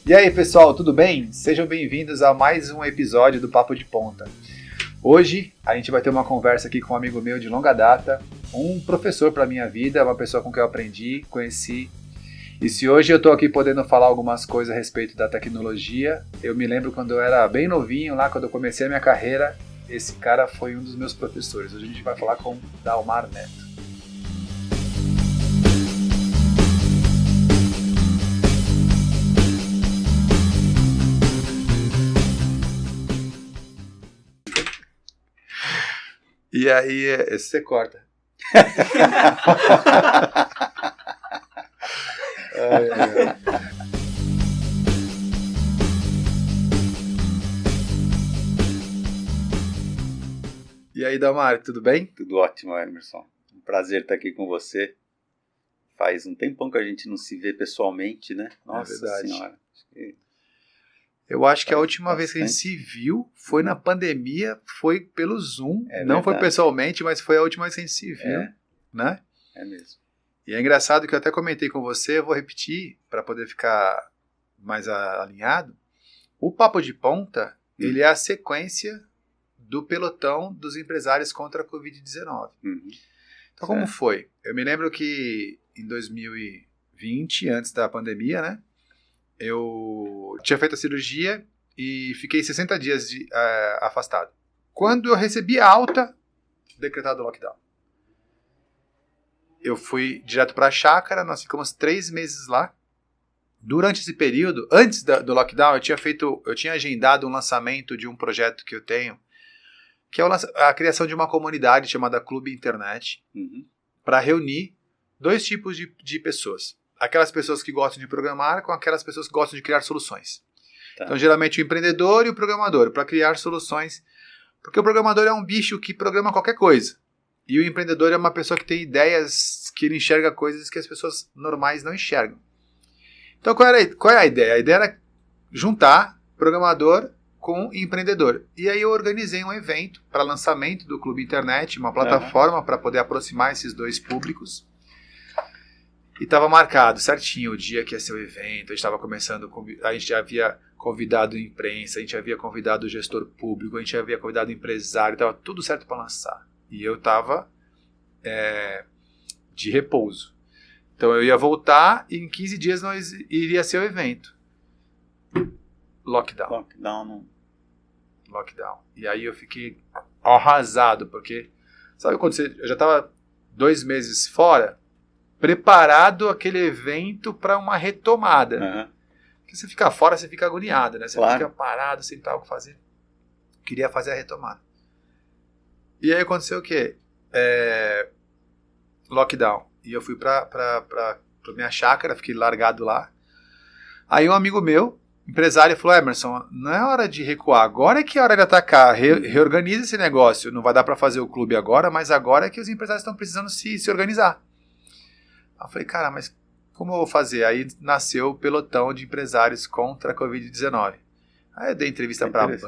E aí, pessoal, tudo bem? Sejam bem-vindos a mais um episódio do Papo de Ponta. Hoje a gente vai ter uma conversa aqui com um amigo meu de longa data, um professor para a minha vida, uma pessoa com quem eu aprendi, conheci. E se hoje eu estou aqui podendo falar algumas coisas a respeito da tecnologia, eu me lembro quando eu era bem novinho, lá quando eu comecei a minha carreira, esse cara foi um dos meus professores. Hoje a gente vai falar com Dalmar Neto. E aí, esse você corta. Ai. E aí, Dalmar, tudo bem? Tudo ótimo, Emerson. Um prazer estar aqui com você. Faz um tempão que a gente não se vê pessoalmente, né? Nossa verdade. Senhora. Eu acho que a última vez que a gente se viu foi na pandemia, foi pelo Zoom. Não foi pessoalmente, mas foi a última vez que a gente se viu, né? É mesmo. E é engraçado que eu até comentei com você, eu vou repetir para poder ficar mais alinhado. O Papo de Ponta, ele é a sequência do pelotão dos empresários contra a Covid-19. Então, como foi? Eu me lembro que em 2020, antes da pandemia, né? Eu tinha feito a cirurgia e fiquei 60 dias afastado. Quando eu recebi a alta, decretado o lockdown. Eu fui direto para a chácara, nós ficamos 3 meses lá. Durante esse período, antes do lockdown, eu tinha agendado um lançamento de um projeto que eu tenho, que é a criação de uma comunidade chamada Clube Internet, para reunir 2 tipos de pessoas. Aquelas pessoas que gostam de programar com aquelas pessoas que gostam de criar soluções. Tá. Então, geralmente, o empreendedor e o programador, para criar soluções. Porque o programador é um bicho que programa qualquer coisa. E o empreendedor é uma pessoa que tem ideias, que ele enxerga coisas que as pessoas normais não enxergam. Então, qual é a ideia? A ideia era juntar programador com empreendedor. E aí eu organizei um evento para lançamento do Clube Internet, uma plataforma para poder aproximar esses 2 públicos. E estava marcado certinho o dia que ia ser o evento, a gente estava começando, a gente já havia convidado a imprensa, a gente havia convidado o gestor público, a gente havia convidado o empresário, estava tudo certo para lançar. E eu estava de repouso. Então eu ia voltar e em 15 dias iria ser o evento. Lockdown. E aí eu fiquei arrasado, porque sabe quando eu já estava 2 meses fora, preparado aquele evento para uma retomada. Porque você fica fora, você fica agoniado, né? Você fica parado, sem ter algo fazer. Queria fazer a retomada. E aí aconteceu o quê? Lockdown. E eu fui para minha chácara, fiquei largado lá. Aí um amigo meu, empresário, falou: Emerson, não é hora de recuar, agora é que é hora de atacar, reorganiza esse negócio. Não vai dar para fazer o clube agora, mas agora é que os empresários estão precisando se organizar. Aí eu falei, cara, mas como eu vou fazer? Aí nasceu o pelotão de empresários contra a Covid-19. Aí eu dei entrevista para a Band.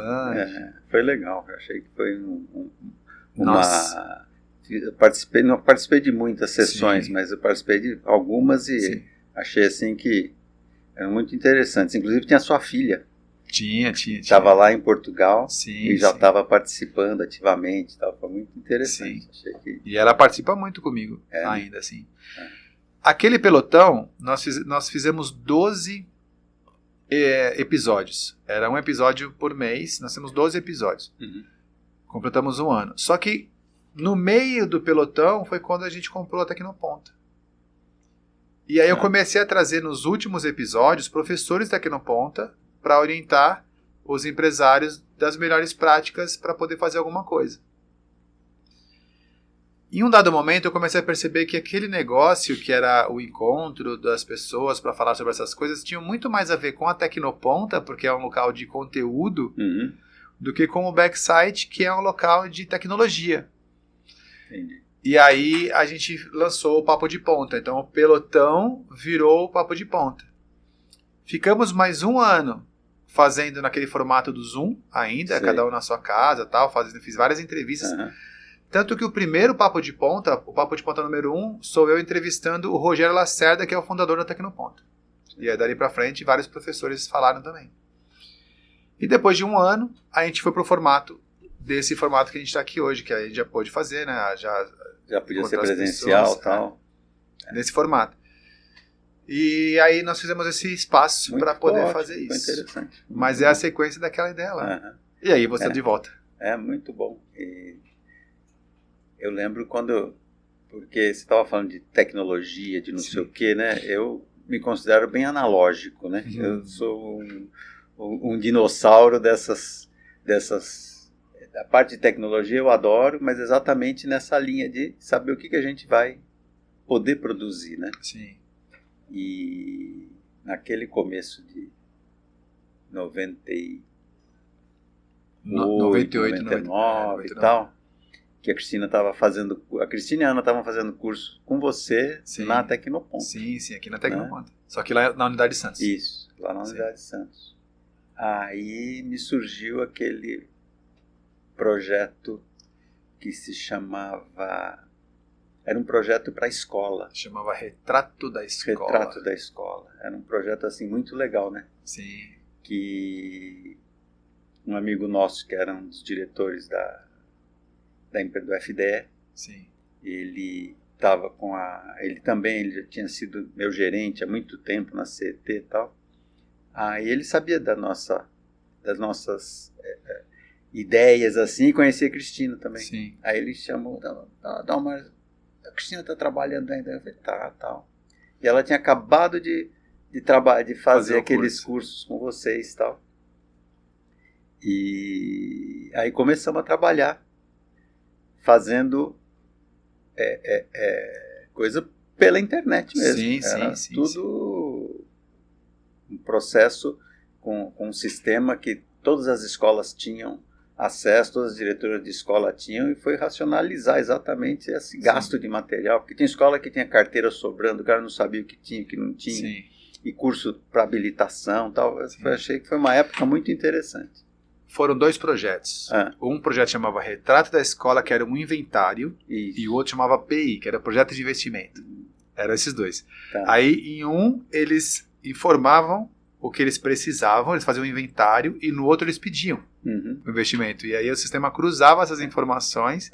Foi legal, eu achei que foi Nossa. Não participei de muitas sessões, mas eu participei de algumas e achei assim que eram muito interessantes. Inclusive tinha sua filha. Tinha. Estava lá em Portugal e já sim. estava participando ativamente. Foi muito interessante. Achei que... E ela participa muito comigo ainda, assim. Aquele pelotão, nós fizemos 12 episódios. Era um episódio por mês, nós temos 12 episódios. Completamos 1 ano. Só que no meio do pelotão foi quando a gente comprou a Tecnoponta. E aí eu comecei a trazer nos últimos episódios professores da Tecnoponta para orientar os empresários das melhores práticas para poder fazer alguma coisa. Em um dado momento eu comecei a perceber que aquele negócio que era o encontro das pessoas para falar sobre essas coisas tinha muito mais a ver com a Tecnoponta, porque é um local de conteúdo, do que com o Backsite, que é um local de tecnologia. Entendi. E aí a gente lançou o Papo de Ponta. Então o pelotão virou o Papo de Ponta. Ficamos mais 1 ano fazendo naquele formato do Zoom ainda, cada um na sua casa, tal, fiz várias entrevistas. Tanto que o primeiro Papo de Ponta, o Papo de Ponta número 1, sou eu entrevistando o Rogério Lacerda, que é o fundador da Tecnoponta. E aí, dali para frente, vários professores falaram também. E depois de um ano, a gente foi pro formato desse formato que a gente está aqui hoje, que a gente já pôde fazer, né? Já podia ser presencial e tal. Nesse formato. E aí nós fizemos esse espaço para poder fazer isso. Interessante. Mas é a sequência daquela ideia lá. Uhum. E aí você de volta. É muito bom. E eu lembro porque você estava falando de tecnologia, de não sei o quê, né? Eu me considero bem analógico, né? Eu sou um dinossauro dessas... A parte de tecnologia eu adoro, mas exatamente nessa linha de saber o que a gente vai poder produzir, né? Sim. E naquele começo de 98, 99 e tal, que a Cristina e a Ana estavam fazendo curso com você na Tecnoponto. Sim, aqui na Tecnoponto. Né? Só que lá na Unidade de Santos. Isso, lá na Unidade de Santos. Aí me surgiu aquele projeto que se chamava... Era um projeto para a escola. Chamava Retrato da Escola. Retrato da Escola. Era um projeto assim muito legal, né? Sim. Que um amigo nosso, que era um dos diretores do FDE, sim. Ele estava ele já tinha sido meu gerente há muito tempo na CET e tal. Aí ele sabia das nossas ideias assim, e conhecia a Cristina também. Sim. Aí ele chamou, a Cristina está trabalhando ainda. Eu falei, tal. E ela tinha acabado de fazer aqueles cursos com vocês e tal. E aí começamos a trabalhar, fazendo coisa pela internet mesmo. Sim. Tudo um processo com um sistema que todas as escolas tinham acesso, todas as diretoras de escola tinham, e foi racionalizar exatamente esse gasto de material, porque tinha escola que tinha carteira sobrando, o cara não sabia o que tinha, o que não tinha, e curso para habilitação e tal. Eu achei que foi uma época muito interessante. Foram 2 projetos. Um projeto chamava Retrato da Escola, que era um inventário, e o outro chamava PI, que era Projeto de Investimento. Eram esses 2. Tá. Aí, em um, eles informavam o que eles precisavam, eles faziam um inventário, e no outro eles pediam o investimento. E aí o sistema cruzava essas informações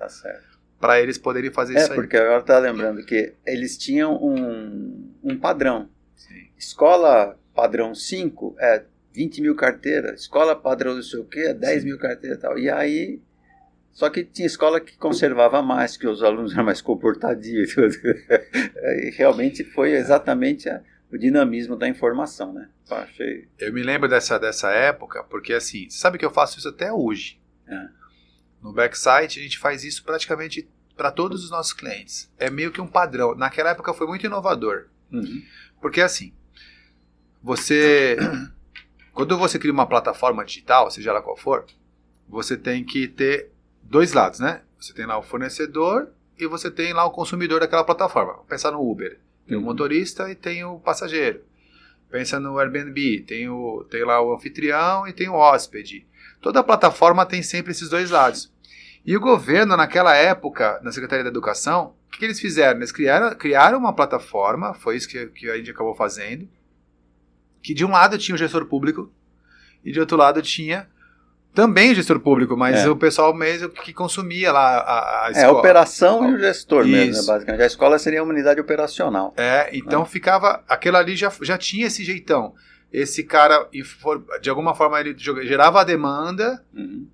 para eles poderem fazer isso aí. Porque agora está lembrando que eles tinham um padrão. Sim. Escola padrão 5 é 20 mil carteiras, escola padrão não sei o que é 10 mil carteiras e tal. E aí, só que tinha escola que conservava mais, que os alunos eram mais comportadios. E realmente foi exatamente o dinamismo da informação, né? Eu me lembro dessa época, porque assim, sabe que eu faço isso até hoje. No Backsite a gente faz isso praticamente para todos os nossos clientes. É meio que um padrão. Naquela época foi muito inovador. Porque assim, quando você cria uma plataforma digital, seja ela qual for, você tem que ter 2 lados, né? Você tem lá o fornecedor e você tem lá o consumidor daquela plataforma. Vamos pensar no Uber. Tem o motorista e tem o passageiro. Pensa no Airbnb, tem lá o anfitrião e tem o hóspede. Toda plataforma tem sempre esses 2 lados. E o governo, naquela época, na Secretaria da Educação, o que eles fizeram? Eles criaram uma plataforma, foi isso que a gente acabou fazendo, que de um lado tinha o gestor público e de outro lado tinha também o gestor público, mas o pessoal mesmo que consumia lá a escola. A operação e o gestor mesmo, né, basicamente. A escola seria uma unidade operacional. Então ficava, aquilo ali já tinha esse jeitão. Esse cara, de alguma forma, ele gerava a demanda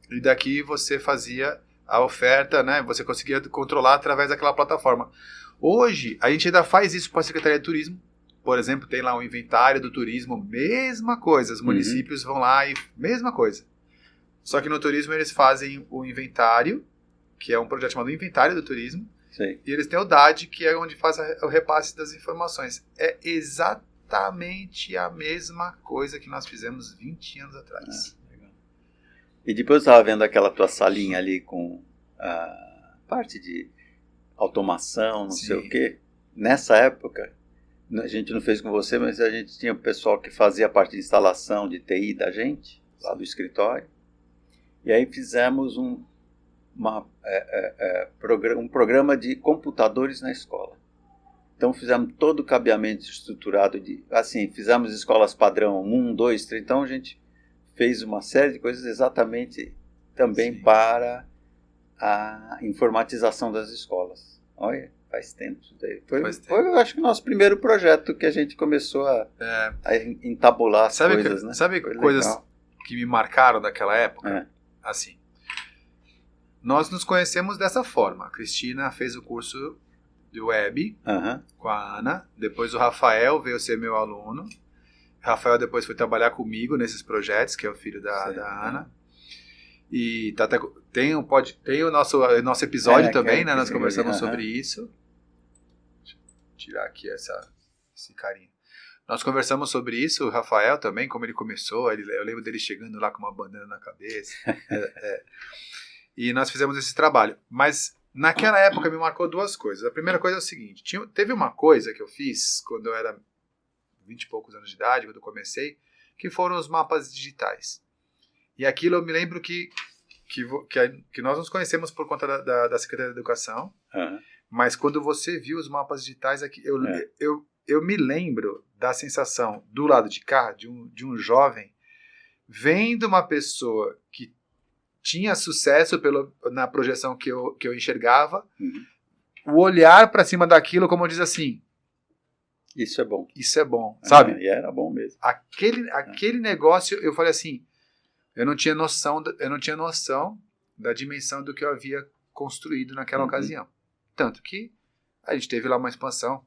e daqui você fazia a oferta, né? Você conseguia controlar através daquela plataforma. Hoje, a gente ainda faz isso para a Secretaria de Turismo. Por exemplo, tem lá um inventário do turismo, mesma coisa. Os municípios vão lá e mesma coisa. Só que no turismo eles fazem o inventário, que é um projeto chamado Inventário do Turismo. Sim. E eles têm o DAD, que é onde faz o repasse das informações. É exatamente a mesma coisa que nós fizemos 20 anos atrás. Legal. E depois eu estava vendo aquela tua salinha ali com a parte de automação, não sei o quê. Nessa época, a gente não fez com você, mas a gente tinha o pessoal que fazia a parte de instalação de TI da gente, lá do escritório. E aí fizemos um programa de computadores na escola. Então fizemos todo o cabeamento estruturado, assim, fizemos escolas padrão 1, 2, 3, então a gente fez uma série de coisas exatamente também Sim. para a informatização das escolas. Olha, faz tempo isso daí. Foi, eu acho que o nosso primeiro projeto que a gente começou a entabular as coisas, né? Sabe Foi coisas legal. que me marcaram daquela época? É. Assim, nós nos conhecemos dessa forma. A Cristina fez o curso de web com a Ana, depois o Rafael veio ser meu aluno. O Rafael depois foi trabalhar comigo nesses projetos, que é o filho da Ana. E tem o nosso episódio também, né? Nós conversamos sobre isso. Deixa eu tirar aqui esse carinho. Nós conversamos sobre isso, o Rafael também, como ele começou. Eu lembro dele chegando lá com uma bandana na cabeça. E nós fizemos esse trabalho. Mas naquela época me marcou duas coisas. A primeira coisa é o seguinte: teve uma coisa que eu fiz quando eu era 20 e poucos anos de idade, quando eu comecei, que foram os mapas digitais. E aquilo eu me lembro que nós nos conhecemos por conta da Secretaria da Educação, mas quando você viu os mapas digitais, eu me lembro da sensação do lado de cá, de um jovem, vendo uma pessoa que tinha sucesso na projeção que eu enxergava, o olhar para cima daquilo como diz assim: isso é bom. Isso é bom, sabe? E era bom mesmo. Aquele negócio, eu falei assim, eu não tinha noção da dimensão do que eu havia construído naquela ocasião. Tanto que a gente teve lá uma expansão,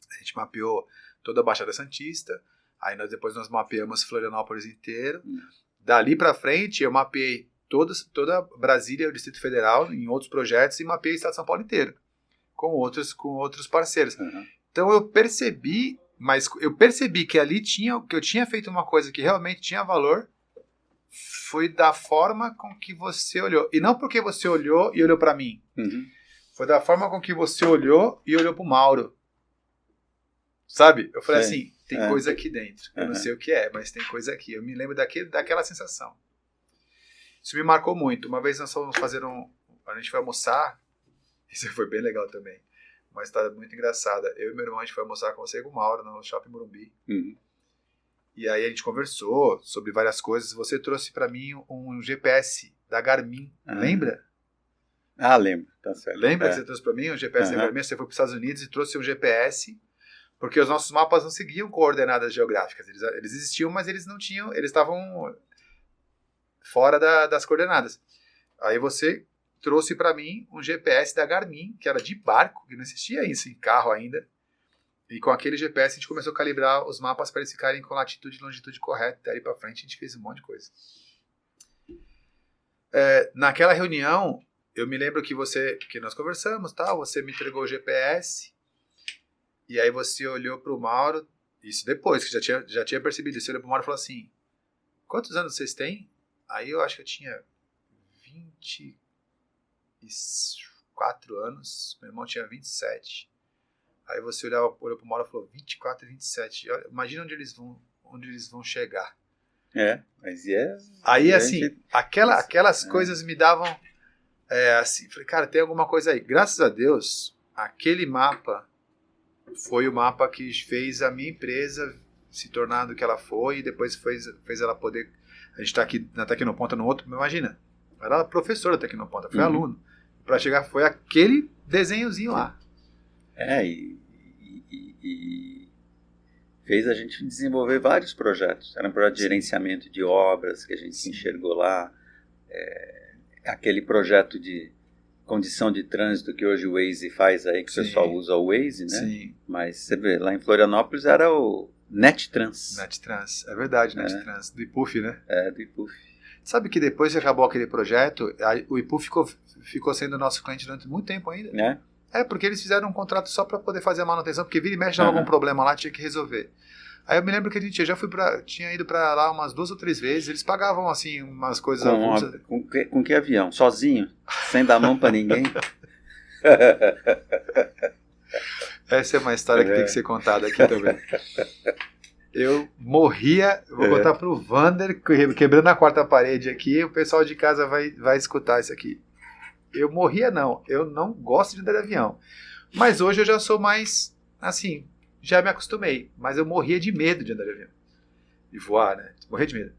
a gente mapeou toda a Baixada Santista, aí depois nós mapeamos Florianópolis inteiro. Dali para frente eu mapeei toda Brasília e o Distrito Federal em outros projetos e mapeei o Estado de São Paulo inteiro, com outros parceiros. Então eu percebi que ali que eu tinha feito uma coisa que realmente tinha valor, foi da forma com que você olhou. E não porque você olhou e olhou para mim. Foi da forma com que você olhou e olhou pro Mauro. Sabe? Eu falei assim, tem coisa aqui dentro. Eu não sei o que é, mas tem coisa aqui. Eu me lembro daquela sensação. Isso me marcou muito. Uma vez nós fomos fazer a gente foi almoçar. Isso foi bem legal também. Uma história muito engraçada. Eu e meu irmão, a gente foi almoçar com você e com o Mauro no Shopping Morumbi. E aí a gente conversou sobre várias coisas. Você trouxe para mim um GPS da Garmin. Lembra? Lembro. Tá certo. Lembra que você trouxe para mim um GPS da Garmin? Você foi para os Estados Unidos e trouxe um GPS, porque os nossos mapas não seguiam coordenadas geográficas. Eles existiam, mas eles não tinham... Eles estavam fora das coordenadas. Aí você trouxe para mim um GPS da Garmin, que era de barco, que não existia isso em carro ainda. E com aquele GPS a gente começou a calibrar os mapas para eles ficarem com latitude e longitude correta. Daí para frente a gente fez um monte de coisa. Naquela reunião, eu me lembro que nós conversamos, tal, você me entregou o GPS, e aí você olhou para o Mauro, isso depois, que já tinha percebido, você olhou para o Mauro e falou assim: quantos anos vocês têm? Aí eu acho que eu tinha 24 anos, meu irmão tinha 27. Aí você olhou pro Mauro e falou 24 e 27. Imagina onde eles vão chegar. Mas Aí, assim, aquelas coisas me davam... assim, falei, cara, tem alguma coisa aí. Graças a Deus, aquele mapa foi o mapa que fez a minha empresa se tornar do que ela foi e depois fez ela poder... A gente está aqui na Tecnoponta no outro, imagina. Ela era professora da Tecnoponta, foi aluno. Para chegar foi aquele desenhozinho lá. E fez a gente desenvolver vários projetos. Era um projeto de gerenciamento de obras que a gente enxergou lá. Aquele projeto de condição de trânsito que hoje o Waze faz aí, que o pessoal usa o Waze, né? Sim. Mas você vê, lá em Florianópolis era o NetTrans. NetTrans, é verdade, NetTrans, do IPUF, né? Do IPUF. Sabe que depois que acabou aquele projeto, o IPUF ficou sendo nosso cliente durante muito tempo ainda. Porque eles fizeram um contrato só para poder fazer a manutenção, porque vira e mexe dava algum problema lá, tinha que resolver. Aí eu me lembro que tinha ido para lá umas 2 ou 3 vezes, eles pagavam assim umas coisas avulsas. Com que avião? Sozinho? Sem dar mão para ninguém? Essa é uma história que tem que ser contada aqui também. Eu morria, vou contar pro Vander, quebrando a quarta parede aqui, o pessoal de casa vai escutar isso aqui. Eu morria não gosto de andar de avião. Mas hoje eu já sou mais assim, já me acostumei, mas eu morria de medo de andar de avião. De voar, né? Morria de medo.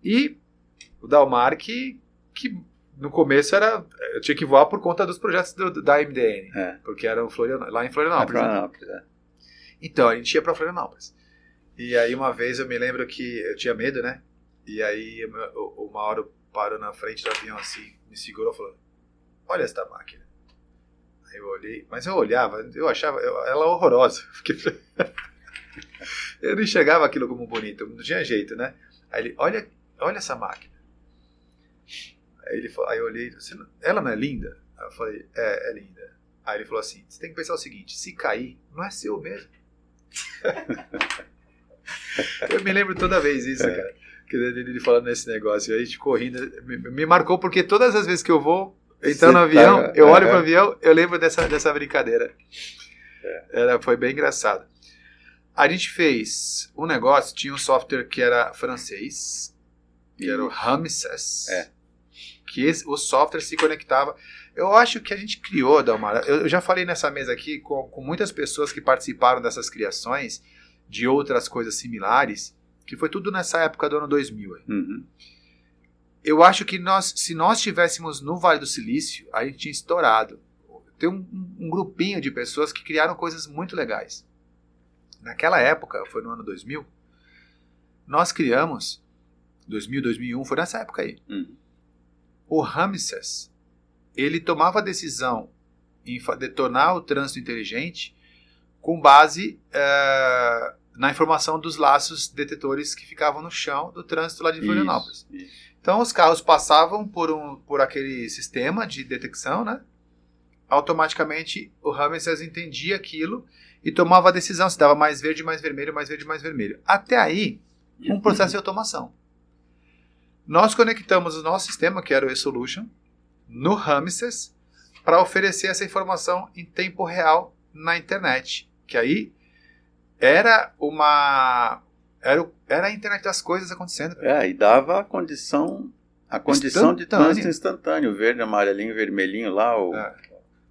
E o Dalmar, que no começo eu tinha que voar por conta dos projetos da MDN, porque era lá em Florianópolis. Né? Então, a gente ia para Florianópolis. E aí uma vez eu me lembro que eu tinha medo, né? E aí o Mauro parou na frente do avião assim, me segurou e falou: olha esta máquina. Aí eu olhei, mas eu olhava, eu achava ela horrorosa. Eu não enxergava aquilo como bonito, não tinha jeito, né? Aí ele: olha essa máquina. Aí eu olhei: ela não é linda? Aí eu falei: é linda. Aí ele falou assim: você tem que pensar o seguinte, se cair, não é seu mesmo. Eu me lembro toda vez isso, cara, que ele falando nesse negócio, aí a gente correndo, me marcou porque todas as vezes que eu vou entrar no avião, eu olho pro avião, eu lembro dessa brincadeira. Foi bem engraçado. A gente fez um negócio, tinha um software que era francês, que era o Ramses, que o software se conectava. Eu acho que a gente criou, Dalmar, eu já falei nessa mesa aqui com muitas pessoas que participaram dessas criações, de outras coisas similares, que foi tudo nessa época do ano 2000. Uhum. Eu acho que se nós estivéssemos no Vale do Silício, a gente tinha estourado. Tem um grupinho de pessoas que criaram coisas muito legais. Naquela época, foi no ano 2000, nós criamos, 2000, 2001, foi nessa época aí. Uhum. O Ramses, ele tomava a decisão em tornar o trânsito inteligente com base na informação dos laços detetores que ficavam no chão do trânsito lá de Florianópolis. Isso. Então os carros passavam por aquele sistema de detecção, né? Automaticamente o Ramses entendia aquilo e tomava a decisão se dava mais verde, mais vermelho, mais verde, mais vermelho. Até aí, um processo de automação. Nós conectamos o nosso sistema, que era o eSolution, no Ramses, para oferecer essa informação em tempo real na internet. Que aí era a internet das coisas acontecendo. E dava a condição de trânsito instantâneo, verde, amarelinho, vermelhinho lá,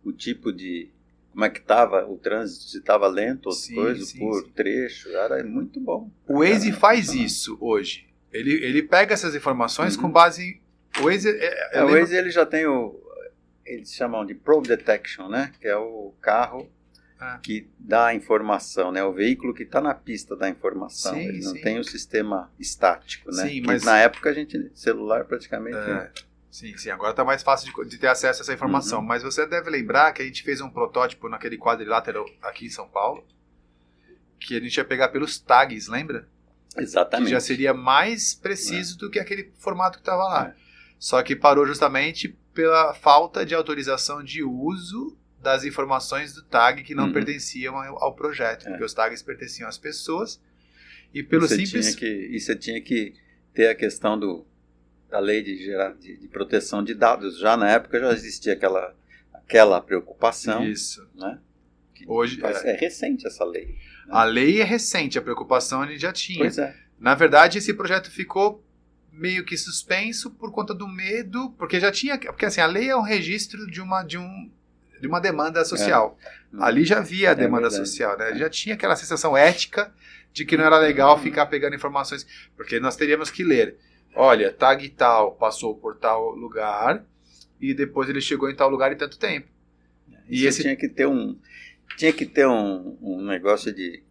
o tipo de como é que estava o trânsito, se estava lento ou coisa, por trecho, era muito bom. O Waze faz isso hoje. Ele pega essas informações com base em... O Waze ele já tem eles chamam de Probe Detection, né? Que é o carro que dá a informação, né? O veículo que está na pista dá a informação. Ele não tem o sistema estático, né? Sim, mas na época celular praticamente... Sim, agora está mais fácil de ter acesso a essa informação. Mas você deve lembrar que a gente fez um protótipo naquele quadrilátero aqui em São Paulo, que a gente ia pegar pelos tags, lembra? Exatamente. Que já seria mais preciso do que aquele formato que estava lá. Só que parou justamente pela falta de autorização de uso das informações do tag que não pertenciam ao projeto, porque os tags pertenciam às pessoas e pelo simples... você tinha que ter a questão da lei de proteção de dados. Já na época já existia aquela preocupação. Isso. Né? Hoje é recente essa lei. Né? A lei é recente, a preocupação a gente já tinha. Pois é. Na verdade, esse projeto ficou meio que suspenso por conta do medo, porque já tinha... Porque assim, a lei é um registro de uma demanda social. Ali já havia a demanda social, né? Já tinha aquela sensação ética de que não era legal ficar pegando informações, porque nós teríamos que ler: olha, tag tal passou por tal lugar e depois ele chegou em tal lugar em tanto tempo. E tinha que ter um negócio de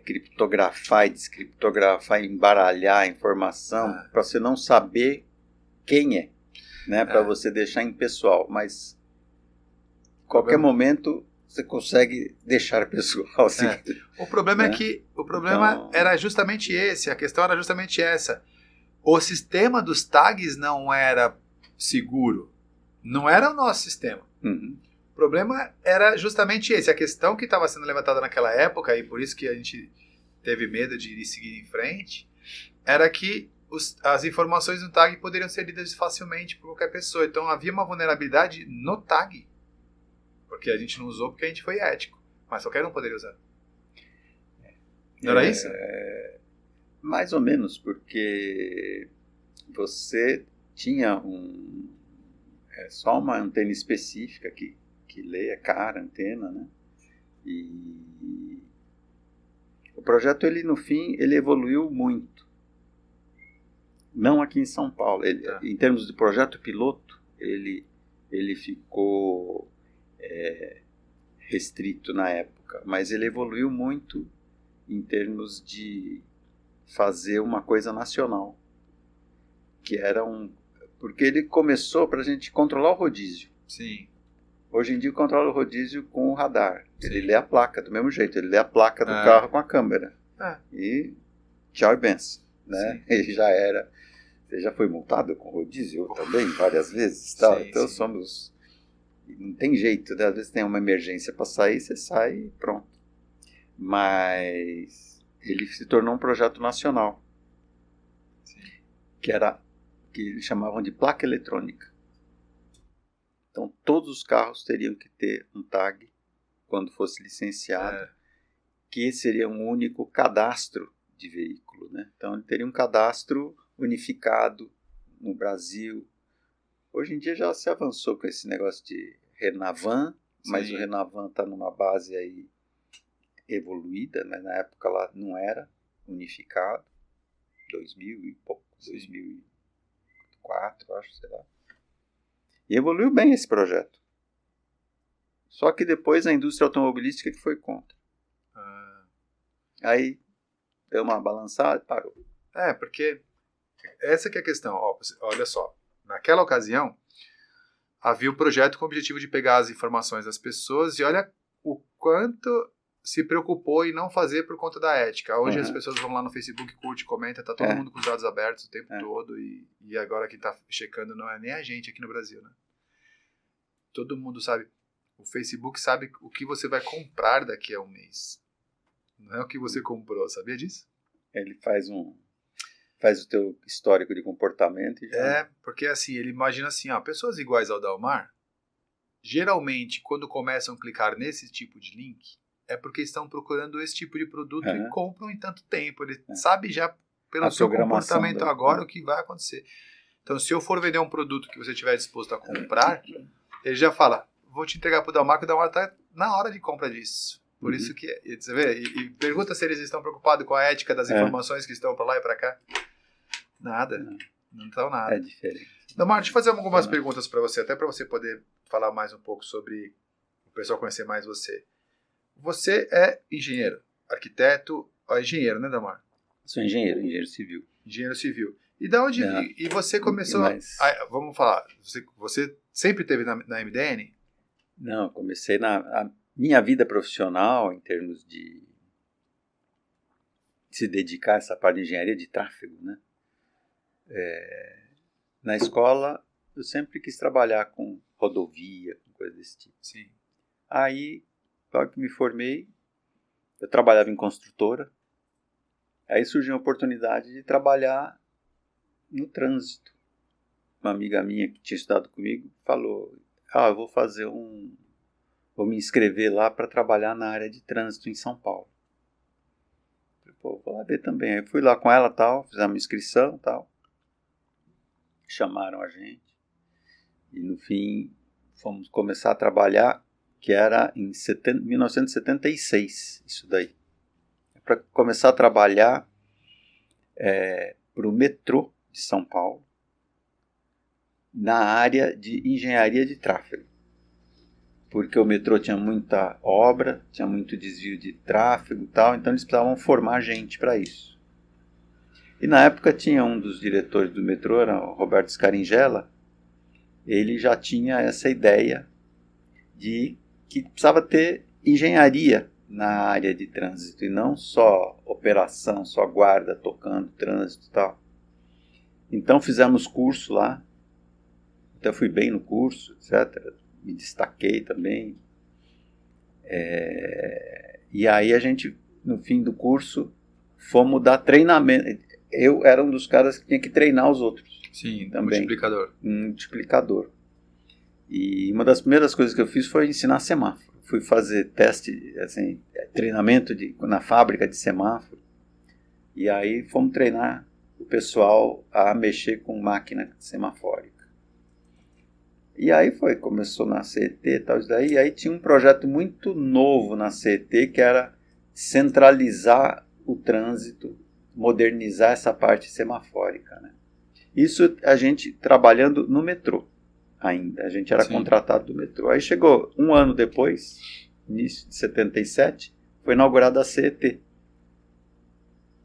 criptografar e descriptografar, embaralhar a informação para você não saber quem é, né? Para você deixar impessoal, mas qualquer momento você consegue deixar pessoal. Assim, O problema é que era justamente esse, a questão era justamente essa. O sistema dos tags não era seguro. Não era o nosso sistema. O problema era justamente esse. A questão que estava sendo levantada naquela época, e por isso que a gente teve medo de seguir em frente, era que as informações do tag poderiam ser lidas facilmente por qualquer pessoa. Então havia uma vulnerabilidade no tag. Porque a gente não usou porque a gente foi ético. Mas qualquer um poderia usar. Não era isso? Mais ou menos, porque você tinha só uma antena específica que lê, é cara, antena, né? E o projeto, ele no fim, ele evoluiu muito. Não aqui em São Paulo. Em termos de projeto piloto, ele ficou restrito na época, mas ele evoluiu muito em termos de fazer uma coisa nacional, que era porque ele começou para a gente controlar o rodízio. Sim. Hoje em dia controla o rodízio com o radar. Sim. Ele lê a placa do mesmo jeito, ele lê a placa do carro com a câmera. E tchau e benção, né? Ele já era. Você já foi multado com rodízio também, várias vezes, tal. Sim, então somos. Não tem jeito, né? Às vezes tem uma emergência para sair, você sai e pronto. Mas ele se tornou um projeto nacional. Sim. Que eles chamavam de placa eletrônica. Então todos os carros teriam que ter um tag quando fosse licenciado, que seria um único cadastro de veículo, né? Então ele teria um cadastro unificado no Brasil. Hoje em dia já se avançou com esse negócio de Renavan, mas o Renavan está numa base aí evoluída, mas na época lá não era unificado, 2000 e pouco, 2004, acho, sei lá. E evoluiu bem esse projeto. Só que depois a indústria automobilística que foi contra. Aí deu uma balançada e parou. Porque essa que é a questão. Olha só, naquela ocasião havia o projeto com o objetivo de pegar as informações das pessoas e olha o quanto se preocupou em não fazer por conta da ética. Hoje as pessoas vão lá no Facebook, curte, comenta, tá todo mundo com os dados abertos o tempo todo e agora quem tá checando não é nem a gente aqui no Brasil, né? Todo mundo sabe. O Facebook sabe o que você vai comprar daqui a um mês. Não é o que você comprou, sabia disso? Ele faz o teu histórico de comportamento e já... porque assim, ele imagina assim, pessoas iguais ao Dalmar, geralmente quando começam a clicar nesse tipo de link, é porque estão procurando esse tipo de produto e compram em tanto tempo. Ele sabe já pelo seu comportamento agora o que vai acontecer. Então, se eu for vender um produto que você estiver disposto a comprar, ele já fala, vou te entregar para o Dalmar, que o Dalmar está na hora de compra disso. Por isso que, você vê, e pergunta se eles estão preocupados com a ética das informações que estão para lá e para cá. Nada, não estão nada. É diferente. Dalmar, deixa eu fazer algumas perguntas para você, até para você poder falar mais um pouco sobre o pessoal conhecer mais você. Você é engenheiro, arquiteto, engenheiro, né, Dalmar? Sou engenheiro civil. Engenheiro civil. E da onde e você começou? Vamos falar. Você sempre esteve na MDN? Não, comecei a minha vida profissional em termos de se dedicar a essa parte de engenharia de tráfego, né? Na escola eu sempre quis trabalhar com rodovia, com coisa desse tipo. Sim. Aí, logo que me formei, eu trabalhava em construtora. Aí surgiu a oportunidade de trabalhar no trânsito. Uma amiga minha que tinha estudado comigo falou, eu vou me inscrever lá para trabalhar na área de trânsito em São Paulo. Eu falei, vou lá ver também. Aí fui lá com ela, fizemos uma inscrição, chamaram a gente e no fim fomos começar a trabalhar, que era em 1976, isso daí. Para começar a trabalhar para o metrô de São Paulo, na área de engenharia de tráfego. Porque o metrô tinha muita obra, tinha muito desvio de tráfego e tal, então eles precisavam formar gente para isso. E na época tinha um dos diretores do metrô, era o Roberto Scaringella, ele já tinha essa ideia de que precisava ter engenharia na área de trânsito e não só operação, só guarda tocando trânsito e tal. Então fizemos curso lá, até fui bem no curso, etc. Me destaquei também. E aí a gente, no fim do curso, fomos dar treinamento. Eu era um dos caras que tinha que treinar os outros. Sim, também. multiplicador. Multiplicador. E uma das primeiras coisas que eu fiz foi ensinar semáforo. Fui fazer teste, assim, treinamento na fábrica de semáforo. E aí fomos treinar o pessoal a mexer com máquina semafórica. E aí começou na CET e tal, isso daí. E aí tinha um projeto muito novo na CET, que era centralizar o trânsito, modernizar essa parte semafórica, né? Isso a gente trabalhando no metrô ainda. A gente era contratado do metrô. Aí chegou um ano depois, início de 77, foi inaugurada a CET.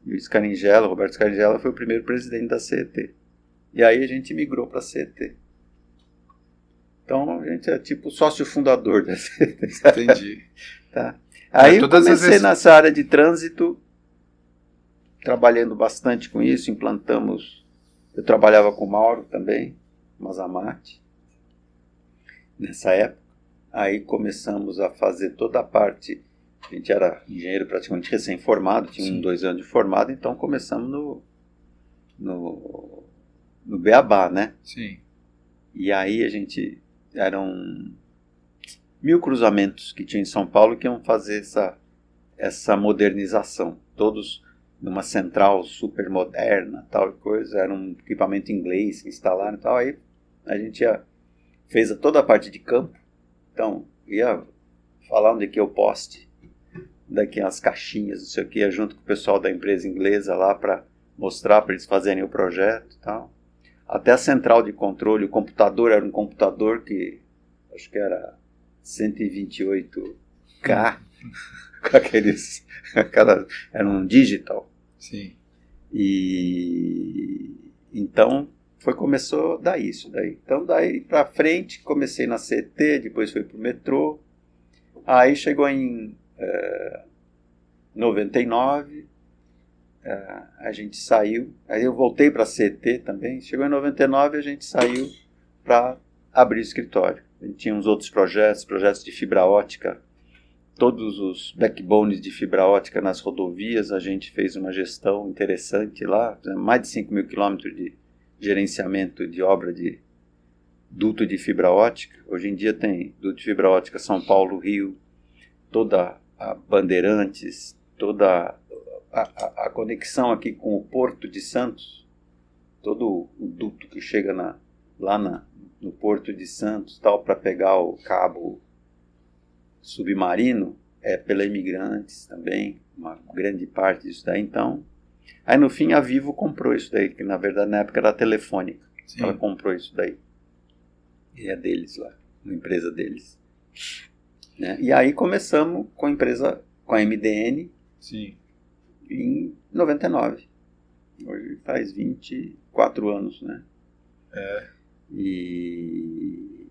E o Roberto Scaringella foi o primeiro presidente da CET. E aí a gente migrou para a CET. Então a gente é tipo sócio fundador da CET. Entendi. Tá. Aí eu comecei nessa área de trânsito, trabalhando bastante com isso, implantamos. Eu trabalhava com o Mauro também, Mazamate, nessa época. Aí começamos a fazer toda a parte. A gente era engenheiro praticamente recém-formado, tinha 2 anos de formado, então começamos no Beabá, né? Sim. E aí eram 1000 cruzamentos que tinha em São Paulo que iam fazer essa modernização. Todos numa central super moderna, tal coisa. Era um equipamento inglês que instalaram e tal. Aí a gente fez toda a parte de campo. Então, ia falar onde é que é o poste, daqui as caixinhas, não sei o que, ia junto com o pessoal da empresa inglesa lá para mostrar para eles fazerem o projeto e tal. Até a central de controle, o computador era um computador que acho que era 128K, com aqueles, era um digital. Sim. E então começou daí isso daí. Então daí para frente comecei na CET, depois fui pro metrô. Aí chegou em 99, a gente saiu. Aí eu voltei para a CET também. Chegou em 99 a gente saiu para abrir o escritório. A gente tinha uns outros projetos de fibra ótica. Todos os backbones de fibra ótica nas rodovias, a gente fez uma gestão interessante lá, mais de 5.000 quilômetros de gerenciamento de obra de duto de fibra ótica. Hoje em dia tem duto de fibra ótica São Paulo, Rio, toda a Bandeirantes, toda a conexão aqui com o Porto de Santos, todo o duto que chega lá no Porto de Santos, tal, para pegar o cabo submarino, pela Imigrantes também, uma grande parte disso daí. Então, aí no fim a Vivo comprou isso daí, que na verdade na época era a Telefônica. Sim. Ela comprou isso daí. E é deles lá, uma empresa deles. Né? E aí começamos com a empresa, com a MDN. Sim. Em 99. Hoje faz 24 anos, né? E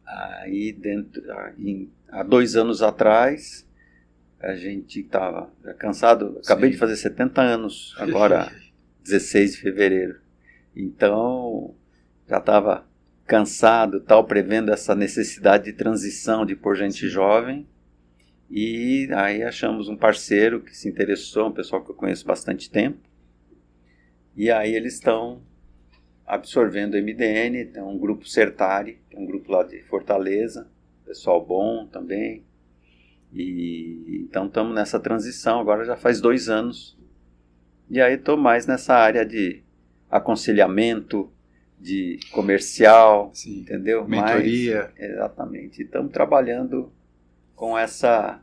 aí há 2 anos atrás a gente estava cansado. Acabei de fazer 70 anos agora, 16 de fevereiro. Então já estava cansado, tal, prevendo essa necessidade de transição, de pôr gente jovem. E aí achamos um parceiro que se interessou, um pessoal que eu conheço bastante tempo. E aí eles estão absorvendo o MDN, tem um grupo Certare, que é um grupo lá de Fortaleza, pessoal bom também. E então estamos nessa transição, agora já faz 2 anos. E aí estou mais nessa área de aconselhamento, de comercial, entendeu? Mentoria. Exatamente. Estamos trabalhando com essa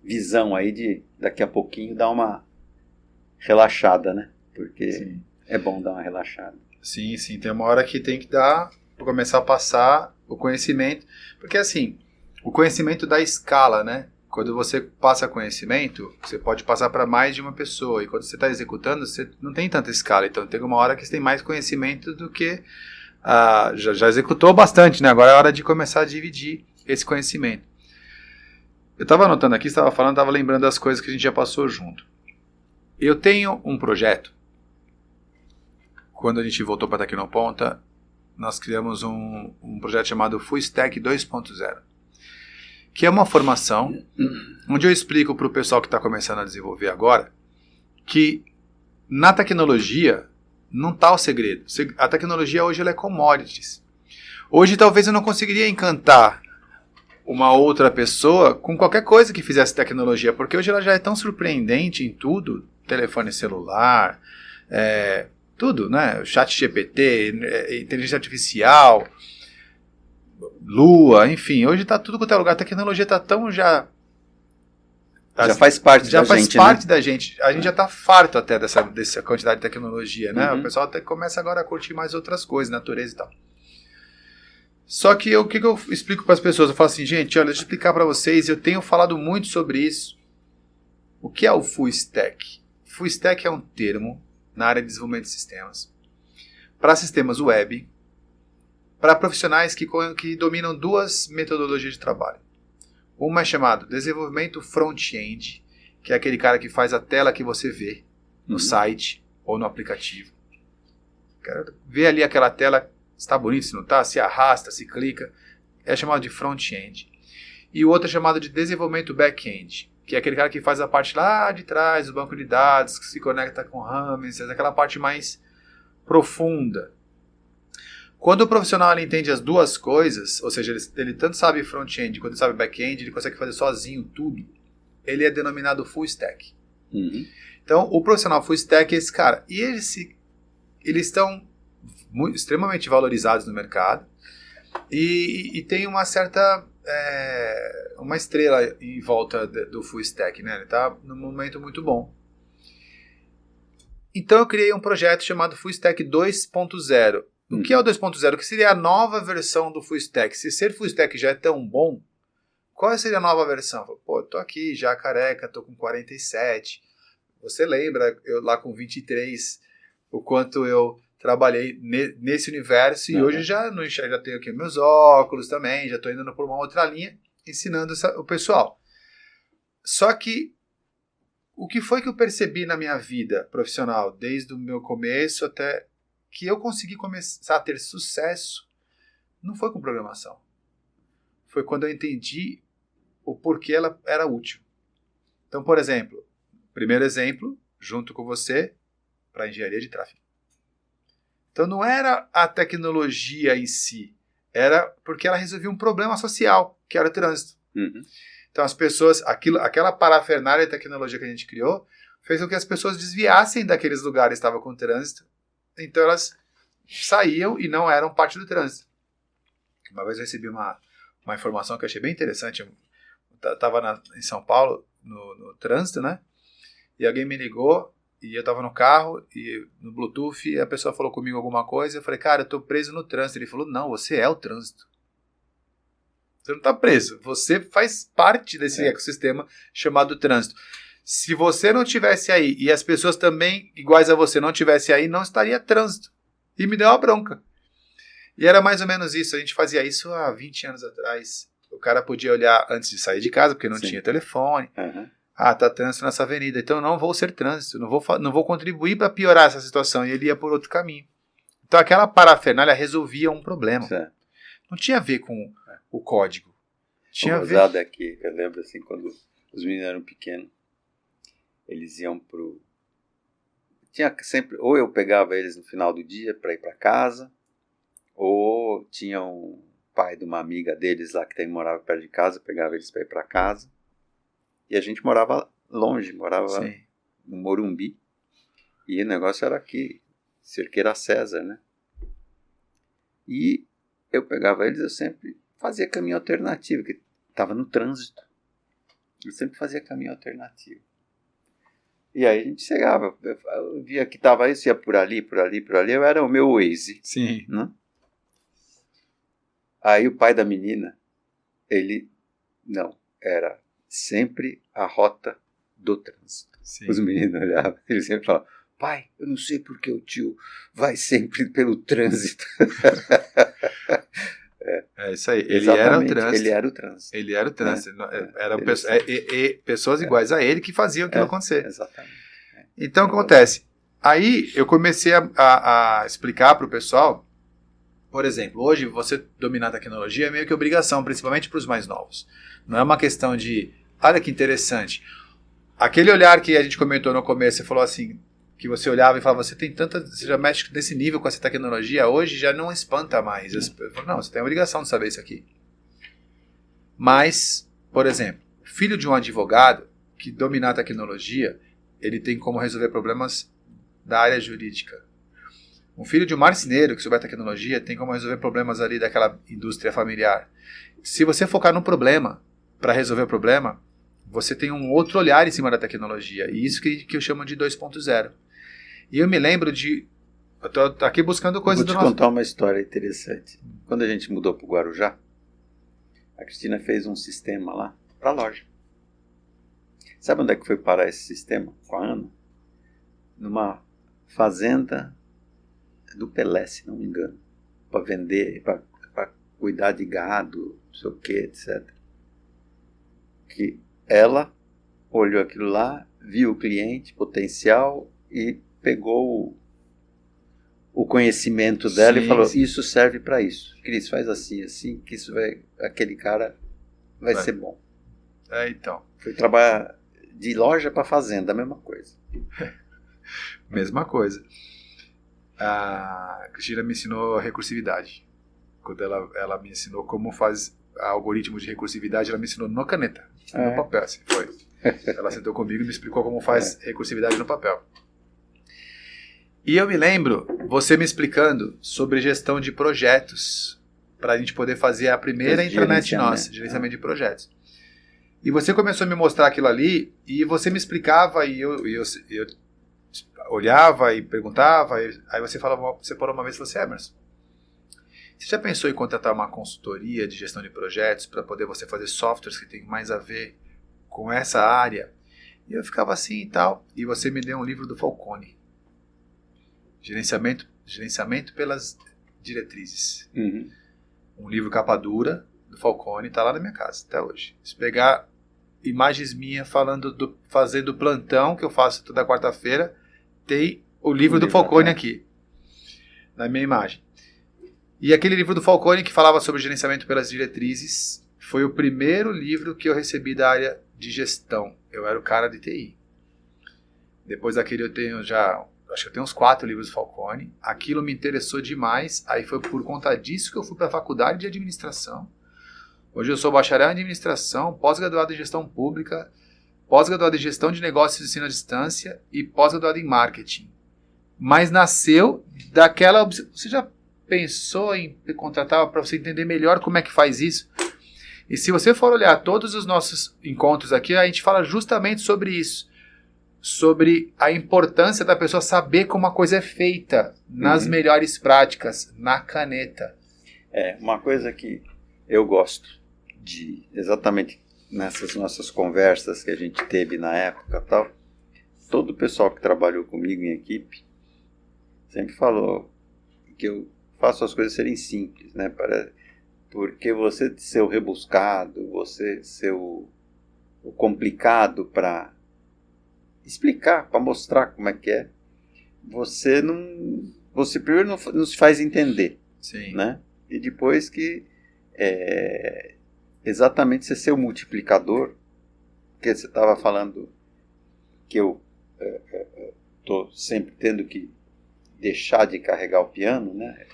visão aí de daqui a pouquinho dar uma relaxada, né? Porque é bom dar uma relaxada. Sim, tem uma hora que tem que dar para começar a passar o conhecimento, porque assim, o conhecimento dá escala, né? Quando você passa conhecimento, você pode passar para mais de uma pessoa, e quando você está executando, você não tem tanta escala, então tem uma hora que você tem mais conhecimento do que já executou bastante, né? Agora é hora de começar a dividir esse conhecimento. Eu estava anotando aqui, estava lembrando das coisas que a gente já passou junto. Eu tenho um projeto. Quando a gente voltou para Tecnoponta, nós criamos um projeto chamado Full Stack 2.0, que é uma formação onde eu explico para o pessoal que está começando a desenvolver agora que na tecnologia não está o segredo. A tecnologia hoje ela é commodities. Hoje talvez eu não conseguiria encantar uma outra pessoa com qualquer coisa que fizesse tecnologia, porque hoje ela já é tão surpreendente em tudo, telefone celular, tudo, né? O chat GPT, inteligência artificial, Lua, enfim, hoje está tudo quanto é lugar, a tecnologia está tão já faz parte já da faz gente, parte né? da gente. A gente já está farto até dessa quantidade de tecnologia, né? Uhum. O pessoal até começa agora a curtir mais outras coisas, natureza e tal. Só que o que eu explico para as pessoas? Eu falo assim, gente, olha, deixa eu explicar para vocês, eu tenho falado muito sobre isso. O que é o Full Stack? Full Stack é um termo na área de desenvolvimento de sistemas, para sistemas web, para profissionais que dominam duas metodologias de trabalho. Uma é chamado desenvolvimento front-end, que é aquele cara que faz a tela que você vê no site ou no aplicativo. Quero ver ali aquela tela, se está bonito, se não está, se arrasta, se clica. É chamado de front-end. E o outro é chamado de desenvolvimento back-end, que é aquele cara que faz a parte lá de trás do banco de dados, que se conecta com Rames, aquela parte mais profunda. Quando o profissional ele entende as duas coisas, ou seja, ele tanto sabe front-end quanto sabe back-end, ele consegue fazer sozinho tudo, ele é denominado full stack. Uhum. Então, o profissional full stack é esse cara. E eles estão extremamente valorizados no mercado e tem uma certa uma estrela em volta do full stack, né? Ele está num momento muito bom. Então, eu criei um projeto chamado Full Stack 2.0. O que é o 2.0? O que seria a nova versão do Full Stack? Se ser Full Stack já é tão bom, qual seria a nova versão? Pô, eu tô aqui já careca, tô com 47. Você lembra, eu lá com 23, o quanto eu trabalhei nesse universo e hoje já não enxergo, já tenho aqui meus óculos também, já tô indo por uma outra linha, ensinando o pessoal. Só que o que foi que eu percebi na minha vida profissional, desde o meu começo até que eu consegui começar a ter sucesso, não foi com programação. Foi quando eu entendi o porquê ela era útil. Então, por exemplo, primeiro exemplo, junto com você, para engenharia de tráfego. Então, não era a tecnologia em si, era porque ela resolvia um problema social, que era o trânsito. Uhum. Então, as pessoas, aquela parafernália de tecnologia que a gente criou, fez com que as pessoas desviassem daqueles lugares que estavam com trânsito. Então elas saíam e não eram parte do trânsito. Uma vez eu recebi uma informação que eu achei bem interessante. Eu estava em São Paulo, no trânsito, né? E alguém me ligou e eu estava no carro e no Bluetooth e a pessoa falou comigo alguma coisa. Eu falei, cara, eu estou preso no trânsito. Ele falou, não, você é o trânsito. Você não está preso. Você faz parte desse ecossistema chamado trânsito. Se você não tivesse aí e as pessoas também iguais a você não tivessem aí, não estaria trânsito. E me deu uma bronca. E era mais ou menos isso. A gente fazia isso há 20 anos atrás. O cara podia olhar antes de sair de casa, porque não tinha telefone. Uhum. Ah, tá trânsito nessa avenida. Então eu não vou ser trânsito. Não vou contribuir para piorar essa situação. E ele ia por outro caminho. Então aquela parafernália resolvia um problema. Certo. Não tinha a ver com o código. Tinha a ver... é que eu lembro assim, quando os meninos eram pequenos, eles iam pro... Tinha sempre... Ou eu pegava eles no final do dia para ir para casa, ou tinha um pai de uma amiga deles lá que morava perto de casa, pegava eles para ir para casa. E a gente morava longe, morava no Morumbi. E o negócio era aqui, Cerqueira César, né? E eu pegava eles, eu sempre fazia caminho alternativo, que estava no trânsito. Eu sempre fazia caminho alternativo. E aí a gente chegava, eu via que estava isso, ia por ali, eu era o meu Waze. Sim. Né? Aí o pai da menina, ele, não, era sempre a rota do trânsito. Sim. Os meninos olhavam, eles sempre falavam, pai, eu não sei porque o tio vai sempre pelo trânsito. É isso aí. Ele Exatamente, era o trânsito. Ele era o trânsito. Ele era o trânsito. Eram Ele pessoas iguais a ele que faziam aquilo acontecer. Exatamente. Então, o que acontece? Aí eu comecei a explicar para o pessoal, por exemplo, hoje você dominar a tecnologia é meio que obrigação, principalmente para os mais novos. Não é uma questão de, olha que interessante. Aquele olhar que a gente comentou no começo, você falou assim, que você olhava e falava, você já mexe nesse nível com essa tecnologia, hoje já não espanta mais. Eu falo, não, você tem a obrigação de saber isso aqui. Mas, por exemplo, o filho de um advogado que dominar a tecnologia, ele tem como resolver problemas da área jurídica. Um filho de um marceneiro que souber tecnologia tem como resolver problemas ali daquela indústria familiar. Se você focar no problema, para resolver o problema, você tem um outro olhar em cima da tecnologia. E isso que eu chamo de 2.0. E eu me lembro de... Eu tô aqui buscando coisas do nosso... Vou te contar uma história interessante. Quando a gente mudou para o Guarujá, a Cristina fez um sistema lá para a loja. Sabe onde é que foi parar esse sistema com a Ana? Numa fazenda do Pelé, se não me engano. Para vender, para cuidar de gado, não sei o que, etc. Que ela olhou aquilo lá, viu o cliente potencial e pegou o conhecimento dela e falou, isso serve para isso. Cris, faz assim, que isso aquele cara vai ser bom. Então. Foi trabalhar de loja para fazenda, a mesma coisa. Mesma coisa. A Cristina me ensinou recursividade. Quando ela me ensinou como faz algoritmo de recursividade, ela me ensinou no caneta, no papel, assim, foi. Ela sentou comigo e me explicou como faz recursividade no papel. E eu me lembro, você me explicando sobre gestão de projetos, para a gente poder fazer a primeira intranet nossa, gerenciamento de projetos. E você começou a me mostrar aquilo ali, e você me explicava, e eu olhava e perguntava, aí você falava, você parou uma vez e falou assim, Emerson, você já pensou em contratar uma consultoria de gestão de projetos para poder você fazer softwares que tem mais a ver com essa área? E eu ficava assim e tal, e você me deu um livro do Falcone, Gerenciamento pelas Diretrizes. Uhum. Um livro capa dura do Falcone, está lá na minha casa até hoje. Se pegar imagens minhas fazendo plantão, que eu faço toda quarta-feira, tem o livro do Falcone aqui, na minha imagem. E aquele livro do Falcone que falava sobre gerenciamento pelas diretrizes foi o primeiro livro que eu recebi da área de gestão. Eu era o cara de TI. Depois daquele eu tenho acho que eu tenho uns 4 livros do Falcone. Aquilo me interessou demais. Aí foi por conta disso que eu fui para a faculdade de administração. Hoje eu sou bacharel em administração, pós-graduado em gestão pública, pós-graduado em gestão de negócios de ensino à distância e pós-graduado em marketing. Mas nasceu daquela... Você já pensou em contratar para você entender melhor como é que faz isso? E se você for olhar todos os nossos encontros aqui, a gente fala justamente sobre isso. Sobre a importância da pessoa saber como a coisa é feita nas melhores práticas, na caneta. Uma coisa que eu gosto de, exatamente nessas nossas conversas que a gente teve na época tal, todo o pessoal que trabalhou comigo em equipe sempre falou que eu faço as coisas serem simples, né? Porque você ser o rebuscado, você ser o complicado para explicar, para mostrar como é que é, você primeiro não se faz entender. Sim. Né? E depois que exatamente você ser o multiplicador, que você estava falando que eu estou sempre tendo que deixar de carregar o piano, né?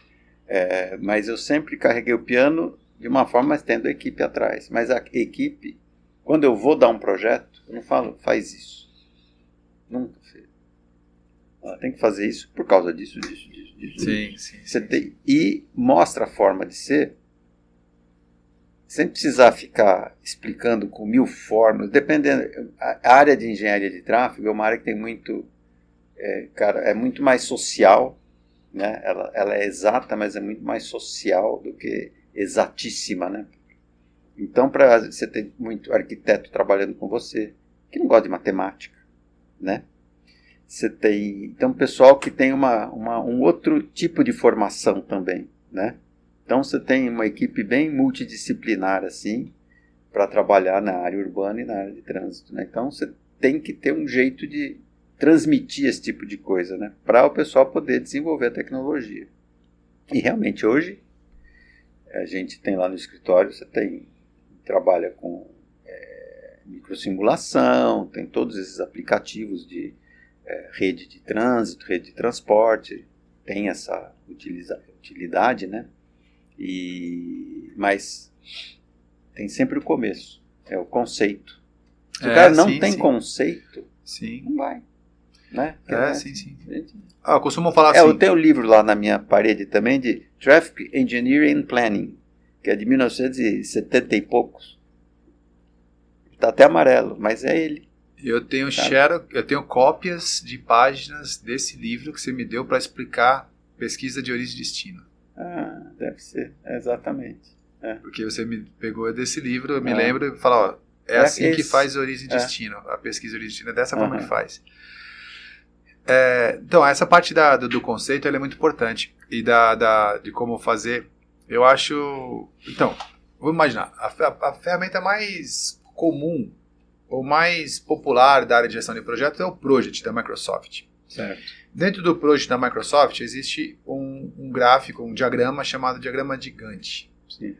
Mas eu sempre carreguei o piano de uma forma, mas tendo a equipe atrás. Mas a equipe, quando eu vou dar um projeto, eu não falo, faz isso. Nunca fez. Ela tem que fazer isso por causa disso. Sim. E mostra a forma de ser, sem precisar ficar explicando com 1000 formas. Dependendo, a área de engenharia de tráfego é uma área que tem muito, é muito mais social, né? Ela é exata, mas é muito mais social do que exatíssima, né? Então, você tem muito arquiteto trabalhando com você que não gosta de matemática, né? Você tem, então, pessoal que tem um outro tipo de formação também, né? Então, você tem uma equipe bem multidisciplinar, assim, para trabalhar na área urbana e na área de trânsito, né? Então, você tem que ter um jeito de transmitir esse tipo de coisa, né? Para o pessoal poder desenvolver a tecnologia. E, realmente, hoje, a gente tem lá no escritório, trabalha com microsimulação, tem todos esses aplicativos de rede de trânsito, rede de transporte, tem essa utilidade, né? Mas tem sempre o começo, é o conceito. Se o cara não tem conceito, não vai. né? Sim. Eu costumo falar assim... Eu tenho um livro lá na minha parede também de Traffic Engineering and Planning, que é de 1970 e poucos. Está até amarelo, mas é ele. Eu tenho cópias de páginas desse livro que você me deu para explicar pesquisa de origem e destino. Deve ser, exatamente. Porque você me pegou desse livro, eu me lembro e falo, assim que faz origem e destino. A pesquisa de origem e destino é dessa forma que faz. Então, essa parte do conceito ela é muito importante. E de como fazer, eu acho... Então, vamos imaginar, a ferramenta mais comum ou mais popular da área de gestão de projetos é o Project da Microsoft. Certo. Dentro do Project da Microsoft existe um gráfico, um diagrama chamado diagrama de Gantt. Sim.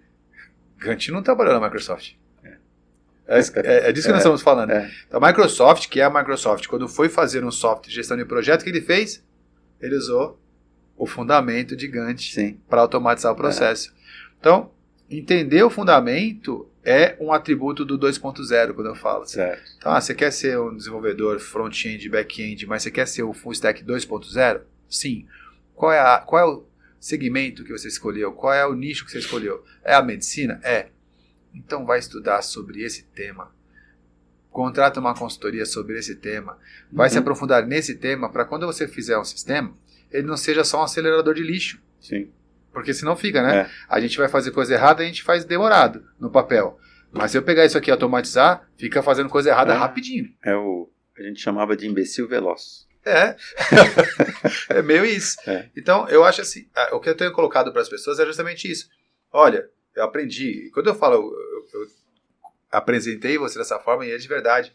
Gantt não trabalhou na Microsoft. É disso que nós estamos falando. Então, a Microsoft, que é a Microsoft, quando foi fazer um software de gestão de projeto, o que ele fez? Ele usou o fundamento de Gantt para automatizar o processo. Então, entender o fundamento é um atributo do 2.0, quando eu falo. Certo. Então, você quer ser um desenvolvedor front-end, back-end, mas você quer ser o full stack 2.0? Sim. Qual é o segmento que você escolheu? Qual é o nicho que você escolheu? É a medicina? Então vai estudar sobre esse tema. Contrata uma consultoria sobre esse tema. Vai se aprofundar nesse tema para quando você fizer um sistema, ele não seja só um acelerador de lixo. Sim. Porque senão fica, né? A gente vai fazer coisa errada, a gente faz demorado no papel. Mas se eu pegar isso aqui e automatizar, fica fazendo coisa errada rapidinho. A gente chamava de imbecil veloz. É meio isso. Então, eu acho assim, o que eu tenho colocado para as pessoas é justamente isso. Olha, eu aprendi, quando eu falo, eu apresentei você dessa forma e é de verdade.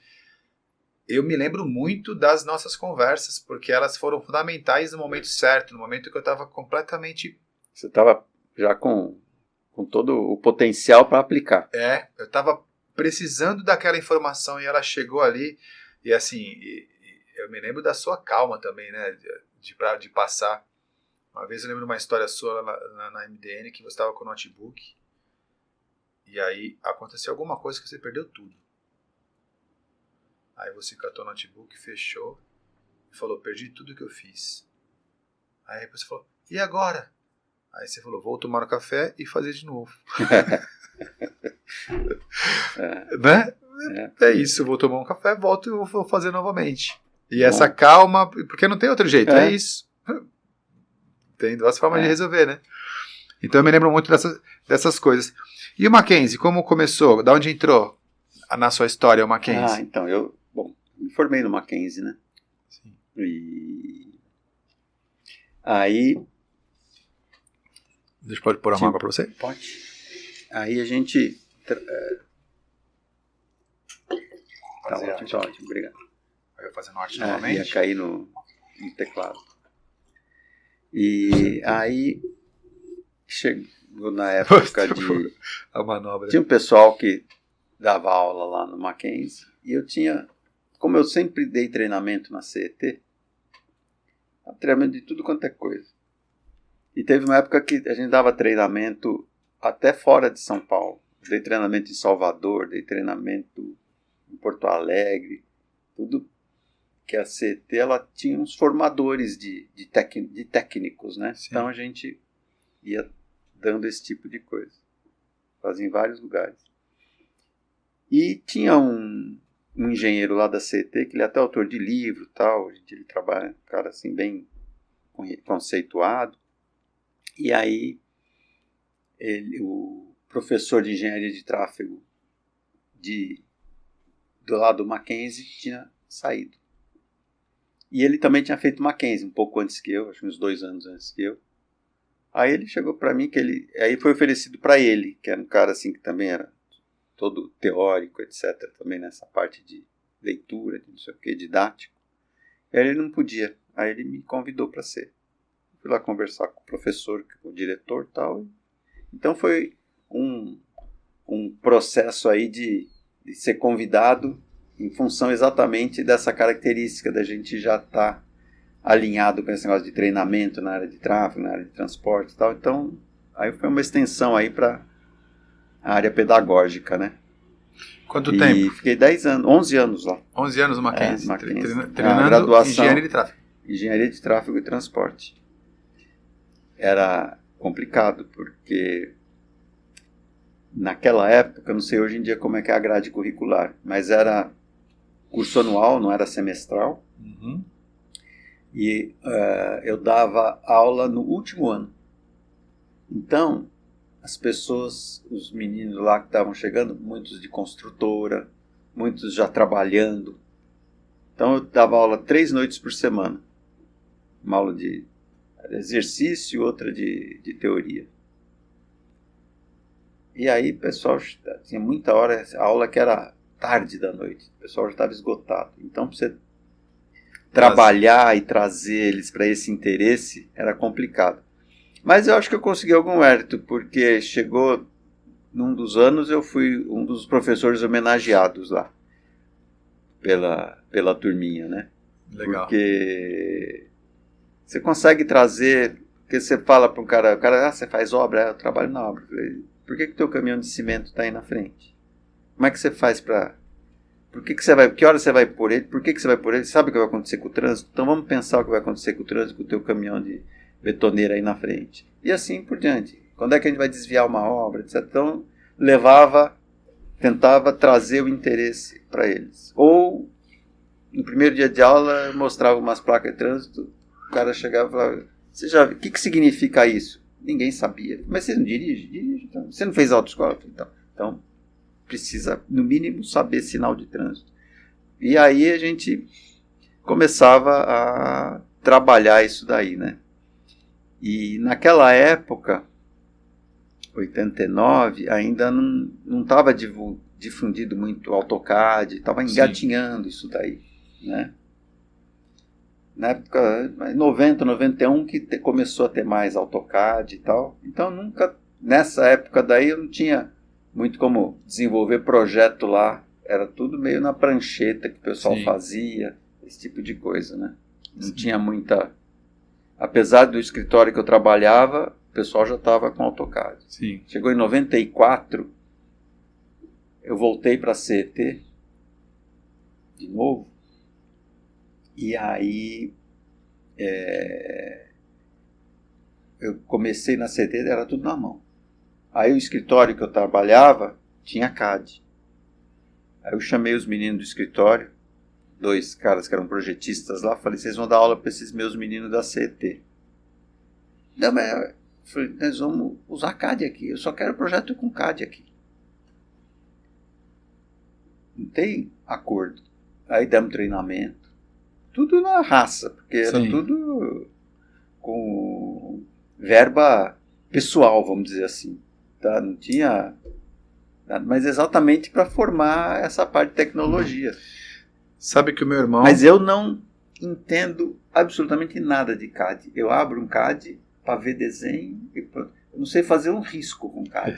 Eu me lembro muito das nossas conversas, porque elas foram fundamentais no momento certo, no momento que eu estava completamente... Você estava já com todo o potencial para aplicar. Eu estava precisando daquela informação e ela chegou ali. E assim, eu me lembro da sua calma também, né? De passar. Uma vez eu lembro de uma história sua na MDN, que você estava com o notebook. E aí aconteceu alguma coisa que você perdeu tudo. Aí você catou o notebook, fechou e falou, perdi tudo que eu fiz. Aí depois você falou, e agora? Aí você falou, vou tomar um café e fazer de novo. Né? É isso, vou tomar um café, volto e vou fazer novamente. E essa calma, porque não tem outro jeito, é isso. Tem duas formas de resolver, né? Então eu me lembro muito dessas coisas. E o Mackenzie, como começou? Da onde entrou na sua história o Mackenzie? Então, eu me formei no Mackenzie, né? Sim. E aí... Pode pôr uma água para você? Pode. Aí a gente... Tá ótimo, obrigado. Aí eu fazendo arte novamente. Ia cair no teclado. E aí chegou na época de... A manobra. Tinha um pessoal que dava aula lá no Mackenzie e eu tinha... Como eu sempre dei treinamento na CET, treinamento de tudo quanto é coisa. E teve uma época que a gente dava treinamento até fora de São Paulo. Dei treinamento em Salvador, dei treinamento em Porto Alegre, tudo que a CET ela tinha uns formadores de técnicos, né? Sim. Então a gente ia dando esse tipo de coisa. Fazia em vários lugares. E tinha um engenheiro lá da CET, que ele é até autor de livro, tal, ele trabalha, um cara assim bem conceituado. E aí o professor de engenharia de tráfego do lado do Mackenzie tinha saído. E ele também tinha feito Mackenzie um pouco antes que eu, acho que uns 2 anos antes que eu. Aí ele chegou para mim aí foi oferecido para ele, que era um cara assim que também era todo teórico, etc. Também nessa parte de leitura, de não sei o que, didático. E aí ele não podia. Aí ele me convidou para ser. Fui lá conversar com o professor, com o diretor e tal. Então foi um processo aí de ser convidado em função exatamente dessa característica da gente já estar alinhado com esse negócio de treinamento na área de tráfego, na área de transporte e tal. Então, aí foi uma extensão aí para a área pedagógica, né? Quanto e tempo? fiquei 10 anos, 11 anos lá. 11 anos no Mackenzie, Mackenzie. treinando graduação, engenharia de tráfego. Engenharia de tráfego e transporte. Era complicado, porque naquela época, eu não sei hoje em dia como é que é a grade curricular, mas era curso anual, não era semestral. Uhum. E eu dava aula no último ano. Então, as pessoas, os meninos lá que estavam chegando, muitos de construtora, muitos já trabalhando. Então, eu dava aula 3 noites por semana. Uma aula de exercício, outra de teoria. E aí, pessoal, tinha muita hora, a aula que era tarde da noite, o pessoal já estava esgotado. Então, para você trabalhar e trazer eles para esse interesse, era complicado. Mas eu acho que eu consegui algum mérito, porque chegou, num dos anos, eu fui um dos professores homenageados lá, pela turminha, né? Legal. Porque você consegue trazer, porque você fala para o cara, você faz obra? Eu trabalho na obra. Eu falei, por que o teu caminhão de cimento está aí na frente? Como é que você faz para... que hora você vai pôr ele? Por que você vai pôr ele? Sabe o que vai acontecer com o trânsito? Então vamos pensar o que vai acontecer com o trânsito, com o teu caminhão de betoneira aí na frente. E assim por diante. Quando é que a gente vai desviar uma obra, etc. Então tentava trazer o interesse para eles. Ou, no primeiro dia de aula, eu mostrava umas placas de trânsito, o cara chegava e falava, você já viu? O que significa isso? Ninguém sabia. Mas você não dirige? Dirige. Então. Você não fez autoescola? Então, precisa, no mínimo, saber sinal de trânsito. E aí a gente começava a trabalhar isso daí, né? E naquela época, 89, ainda não estava difundido muito o AutoCAD, estava engatinhando isso daí, né? Na época, 90, 91, que começou a ter mais AutoCAD e tal. Então, nessa época daí, eu não tinha muito como desenvolver projeto lá. Era tudo meio na prancheta que o pessoal fazia, esse tipo de coisa, né? Não tinha muita... Apesar do escritório que eu trabalhava, o pessoal já estava com AutoCAD. Sim. Chegou em 94, eu voltei para a CET de novo. E aí eu comecei na CT, era tudo na mão. Aí o escritório que eu trabalhava tinha CAD. Aí eu chamei os meninos do escritório, 2 caras que eram projetistas lá, falei, vocês vão dar aula para esses meus meninos da CT. Não, mas eu falei, nós vamos usar CAD aqui, eu só quero projeto com CAD aqui. Não tem acordo. Aí demos treinamento. Tudo na raça, porque era tudo com verba pessoal, vamos dizer assim. Tá? Não tinha nada, mas exatamente para formar essa parte de tecnologia. Sabe que o meu irmão... Mas eu não entendo absolutamente nada de CAD. Eu abro um CAD para ver desenho, eu não sei fazer um risco com CAD.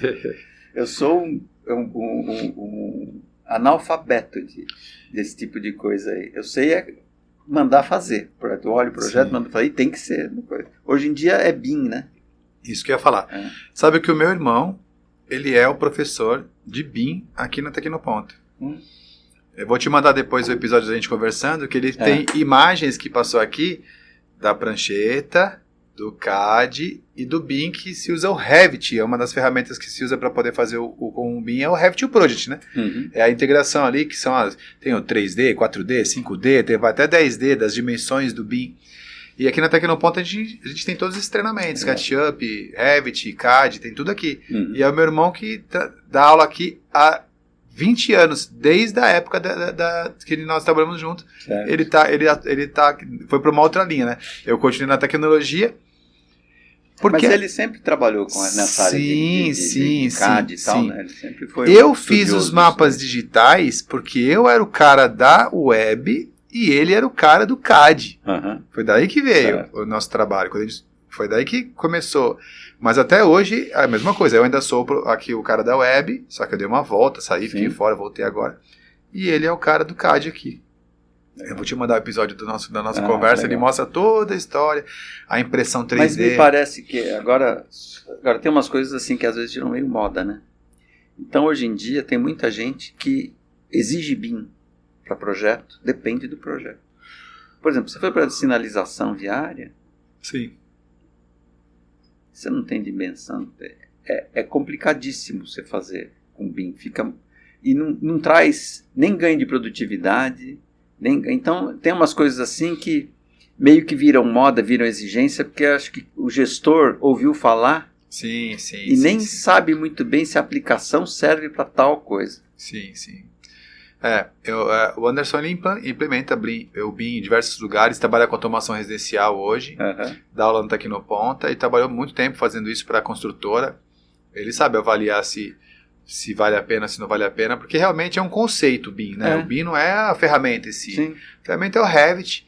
Eu sou um analfabeto desse tipo de coisa aí. Eu sei mandar fazer. Eu olho o projeto, mando fazer, e tem que ser. Hoje em dia é BIM, né? Isso que eu ia falar. Sabe que o meu irmão, ele é o professor de BIM aqui na Tecnoponto. Eu vou te mandar depois o episódio da gente conversando, que ele tem imagens que passou aqui da prancheta, do CAD e do BIM, que se usa o Revit. É uma das ferramentas que se usa para poder fazer com o BIM, é o Revit e o Project, né? É a integração ali, que são tem o 3D, 4D, 5D, vai até 10D, das dimensões do BIM. E aqui na Tecnoponto a gente tem todos esses treinamentos, SketchUp, Revit, CAD, tem tudo aqui. E é o meu irmão que dá aula aqui há 20 anos, desde a época que nós trabalhamos juntos. Ele foi para uma outra linha, né? Eu continuei na tecnologia. Mas ele sempre trabalhou nessa área de CAD e tal, né? Ele sempre foi eu fiz os mapas digitais porque eu era o cara da web e ele era o cara do CAD. Foi daí que veio o nosso trabalho. Foi daí que começou. Mas até hoje, é a mesma coisa. Eu ainda sou aqui o cara da web, só que eu dei uma volta, saí, fiquei fora, voltei agora. E ele é o cara do CAD aqui. Eu vou te mandar o episódio da nossa conversa, legal. Ele mostra toda a história, a impressão 3D. Mas me parece que agora tem umas coisas assim que às vezes viram meio moda, né? Então, hoje em dia, tem muita gente que exige BIM para projeto, depende do projeto. Por exemplo, você foi para sinalização viária, Sim. você não tem dimensão. É complicadíssimo você fazer com BIM. E não traz nem ganho de produtividade. Então, tem umas coisas assim que meio que viram moda, viram exigência, porque acho que o gestor ouviu falar Sim. e nem sabe muito bem se a aplicação serve para tal coisa. Sim. O Anderson ele implementa o BIM em diversos lugares, trabalha com automação residencial hoje, dá aula no Tecnoponta e trabalhou muito tempo fazendo isso para a construtora. Ele sabe avaliar se vale a pena, se não vale a pena, porque realmente é um conceito o BIM, né? O BIM não é a ferramenta em si. Sim. A ferramenta é o Revit.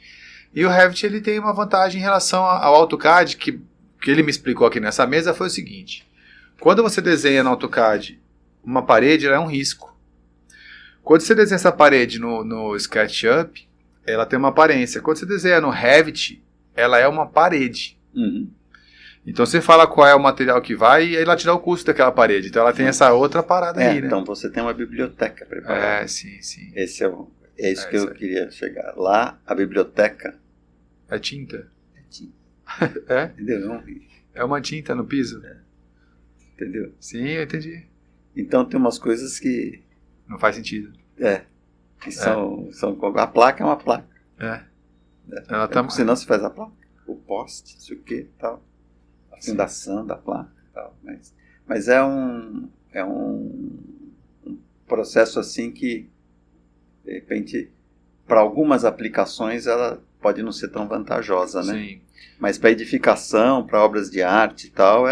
E o Revit ele tem uma vantagem em relação ao AutoCAD, que ele me explicou aqui nessa mesa, foi o seguinte. Quando você desenha no AutoCAD uma parede, ela é um risco. Quando você desenha essa parede no SketchUp, ela tem uma aparência. Quando você desenha no Revit, ela é uma parede. Uhum. Então você fala qual é o material que vai e aí ela te dá o custo daquela parede. Então ela tem essa outra parada aí, né? Então você tem uma biblioteca preparada. Sim. É isso que eu queria chegar. Lá, a biblioteca... É tinta. É tinta. Entendeu? É uma tinta no piso. Entendeu? Sim, eu entendi. Então tem umas coisas que... Não faz sentido. Que são... A placa é uma placa. Senão você faz a placa. O poste, não sei o que, tal. A fundação da placa e tal. Mas é um processo assim que, de repente, para algumas aplicações ela pode não ser tão vantajosa, né? Sim. Mas para edificação, para obras de arte e tal,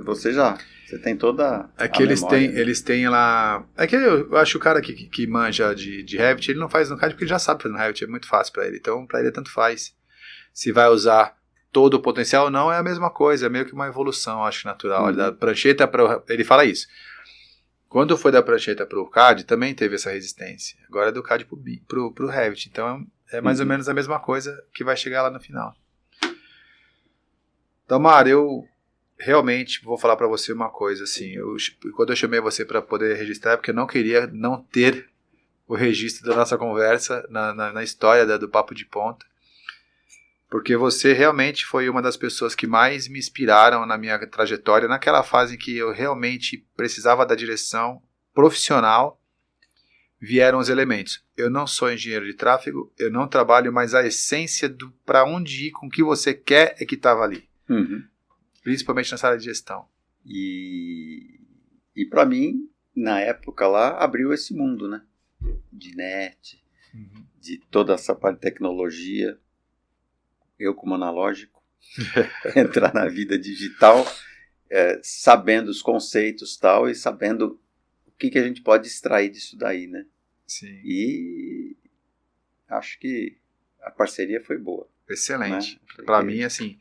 você tem toda a memória. Eles têm lá... É que eu acho que o cara que manja de Revit, ele não faz no CAD porque ele já sabe fazer no Revit, é muito fácil para ele. Então, para ele tanto faz. Se vai usar todo o potencial ou não, é a mesma coisa, é meio que uma evolução, acho, natural. Da prancheta ele fala isso. Quando foi da prancheta para o CAD, também teve essa resistência. Agora é do CAD para o Revit. Então, é mais ou menos a mesma coisa que vai chegar lá no final. Então, Mar, eu realmente vou falar para você uma coisa, assim, quando eu chamei você para poder registrar, porque eu não queria não ter o registro da nossa conversa na história do Papo de Ponta, porque você realmente foi uma das pessoas que mais me inspiraram na minha trajetória, naquela fase em que eu realmente precisava da direção profissional, vieram os elementos. Eu não sou engenheiro de tráfego, eu não trabalho, mas a essência do para onde ir, com o que você quer é que estava ali. Principalmente nessa área de gestão. E para mim, na época lá, abriu esse mundo, né? De net, de toda essa parte de tecnologia. Eu, como analógico, entrar na vida digital, sabendo os conceitos tal, e sabendo o que a gente pode extrair disso daí, né? Sim. E acho que a parceria foi boa. Excelente. Né? Para mim, assim,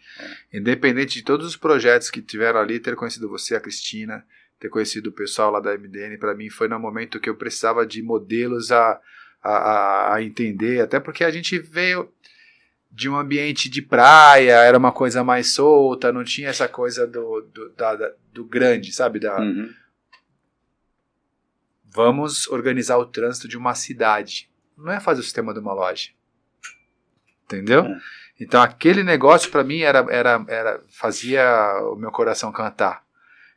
independente de todos os projetos que tiveram ali, ter conhecido você, a Cristina, ter conhecido o pessoal lá da MDN, para mim foi no momento que eu precisava de modelos a entender, até porque a gente veio de um ambiente de praia, era uma coisa mais solta, não tinha essa coisa do grande, sabe? Vamos organizar o trânsito de uma cidade. Não é fazer o sistema de uma loja. Entendeu? Então aquele negócio para mim fazia o meu coração cantar.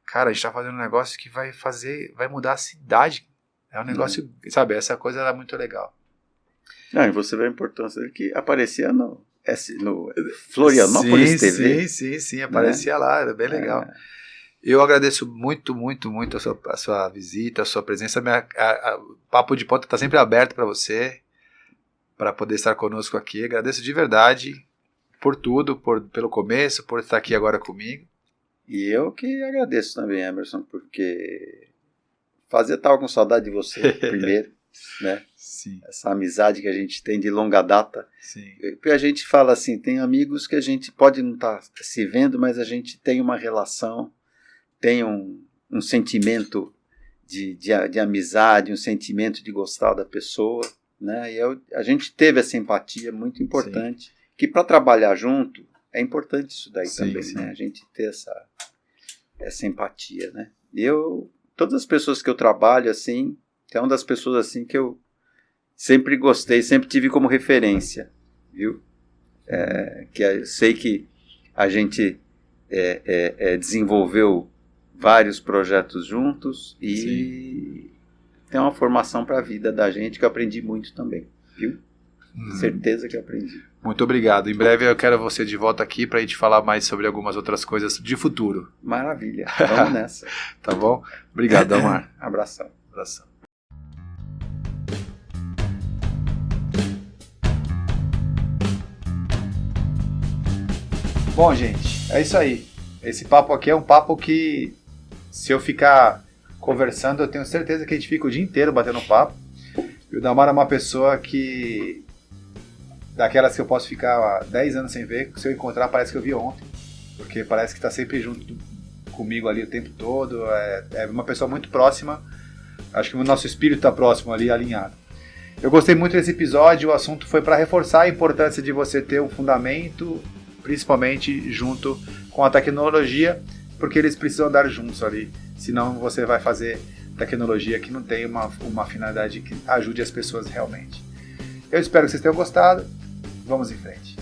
Cara, a gente tá fazendo um negócio que vai mudar a cidade. É um negócio, sabe, essa coisa era muito legal. E você vê a importância que aparecia no Florianópolis TV. Sim, aparecia lá, era bem legal. Eu agradeço muito, muito, muito a sua visita, a sua presença. O Papo de Ponta está sempre aberto para você, para poder estar conosco aqui. Agradeço de verdade por tudo, pelo começo, por estar aqui agora comigo. E eu que agradeço também, Emerson, porque estava com saudade de você primeiro, né? Sim. Essa amizade que a gente tem de longa data. Sim. Porque a gente fala assim, tem amigos que a gente pode não estar se vendo, mas a gente tem uma relação, tem um sentimento de amizade, um sentimento de gostar da pessoa, né? E a gente teve essa empatia muito importante, sim, que para trabalhar junto é importante isso daí, sim, também, sim, né? A gente ter essa empatia, né? Todas as pessoas que eu trabalho, assim, é uma das pessoas assim que eu sempre gostei, sempre tive como referência, viu? Sei que a gente desenvolveu vários projetos juntos e Sim. Tem uma formação para a vida da gente que eu aprendi muito também, viu? Certeza que eu aprendi. Muito obrigado. Em breve eu quero você de volta aqui para a gente falar mais sobre algumas outras coisas de futuro. Maravilha. Vamos nessa. Tá bom? Obrigado, Amar. Abração. Abração. Bom, gente, é isso aí. Esse papo aqui é um papo que, se eu ficar conversando, eu tenho certeza que a gente fica o dia inteiro batendo papo. E o Dalmar é uma pessoa que, daquelas que eu posso ficar 10 anos sem ver, se eu encontrar parece que eu vi ontem, porque parece que está sempre junto comigo ali o tempo todo, é uma pessoa muito próxima, acho que o nosso espírito está próximo ali, alinhado. Eu gostei muito desse episódio, o assunto foi para reforçar a importância de você ter um fundamento, principalmente junto com a tecnologia, porque eles precisam andar juntos ali, senão você vai fazer tecnologia que não tem uma finalidade que ajude as pessoas realmente. Eu espero que vocês tenham gostado, vamos em frente.